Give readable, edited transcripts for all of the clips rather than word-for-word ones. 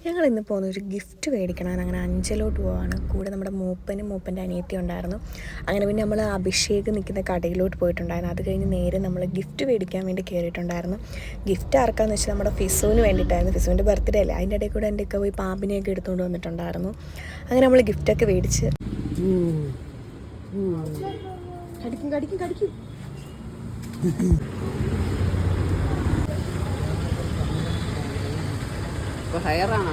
ഞങ്ങൾ ഇന്ന് പോകുന്ന ഒരു ഗിഫ്റ്റ് മേടിക്കണം. അങ്ങനെ അഞ്ചലോട്ട് പോവാണ്. കൂടെ നമ്മുടെ മൂപ്പൻ്റെ അനിയത്തി ഉണ്ടായിരുന്നു. അങ്ങനെ പിന്നെ നമ്മൾ അഭിഷേക് നിൽക്കുന്ന കടയിലോട്ട് പോയിട്ടുണ്ടായിരുന്നു. അത് കഴിഞ്ഞ് നേരെ നമ്മൾ ഗിഫ്റ്റ് മേടിക്കാൻ വേണ്ടി കയറിയിട്ടുണ്ടായിരുന്നു. ഗിഫ്റ്റ് ആർക്കാന്ന് വെച്ചാൽ നമ്മുടെ ഫിസുവിന് വേണ്ടിയിട്ടായിരുന്നു. ഫിസുവിൻ്റെ ബർത്ത്ഡേ അല്ലേ, അതിൻ്റെ ഇടയിൽ കൂടെ എൻ്റെയൊക്കെ പോയി പാമ്പിനെയൊക്കെ എടുത്തുകൊണ്ട് വന്നിട്ടുണ്ടായിരുന്നു. അങ്ങനെ നമ്മൾ ഗിഫ്റ്റൊക്കെ മേടിച്ച് കടിക്കും ഹയറാണോ?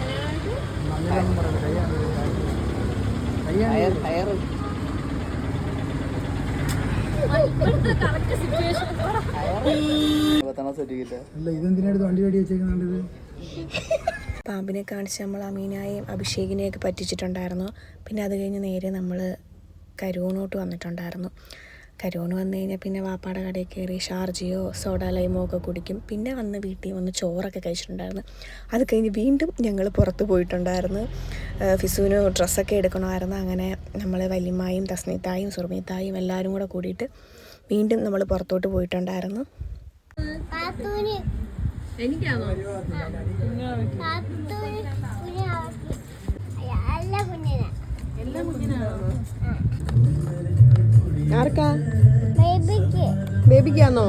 പാമ്പിനെ കാണിച്ച് നമ്മൾ അമീനായെയും അഭിഷേകിനെയൊക്കെ പറ്റിച്ചിട്ടുണ്ടായിരുന്നു. പിന്നെ അത് കഴിഞ്ഞ് നേരെ നമ്മൾ കരൂണോട്ട് വന്നിട്ടുണ്ടായിരുന്നു. കരൂണ് വന്നു കഴിഞ്ഞാൽ പിന്നെ വാപ്പാടെ കടയിൽ കയറി ഷാർജയോ സോഡ ലൈമോ ഒക്കെ കുടിക്കും. പിന്നെ വന്ന് വീട്ടിൽ വന്ന് ചോറൊക്കെ കഴിച്ചിട്ടുണ്ടായിരുന്നു. അത് കഴിഞ്ഞ് വീണ്ടും ഞങ്ങൾ പുറത്ത് പോയിട്ടുണ്ടായിരുന്നു. ഫിസുവിന് ഡ്രസ്സൊക്കെ എടുക്കണമായിരുന്നു. അങ്ങനെ നമ്മൾ വല്യമ്മായും തസ്നീത്തായും സുർമീത്തായും എല്ലാവരും കൂടെ കൂടിയിട്ട് വീണ്ടും നമ്മൾ പുറത്തോട്ട് പോയിട്ടുണ്ടായിരുന്നു. ആർക്കാ? ബേബിക്കാന്നോ?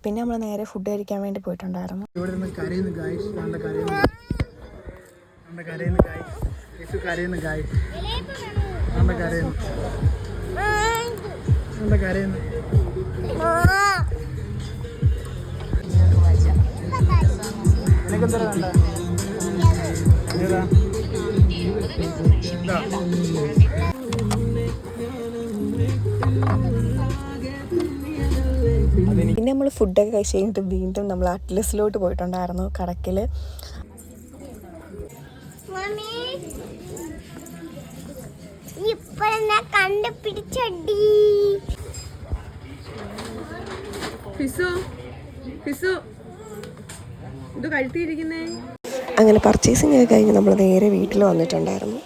പിന്നെ നമ്മൾ നേരെ ഫുഡ് കഴിക്കാൻ വേണ്ടി പോയിട്ടുണ്ടായിരുന്നു. പിന്നെ നമ്മൾ ഫുഡൊക്കെ കഴിച്ച് കഴിഞ്ഞിട്ട് വീണ്ടും നമ്മൾ അറ്റ്ലസിലോട്ട് പോയിട്ടുണ്ടായിരുന്നു. കടക്കിൽ അങ്ങനെ പർച്ചേസിങ് ഒക്കെ കഴിഞ്ഞ് നമ്മൾ നേരെ വീട്ടിൽ വന്നിട്ടുണ്ടായിരുന്നു.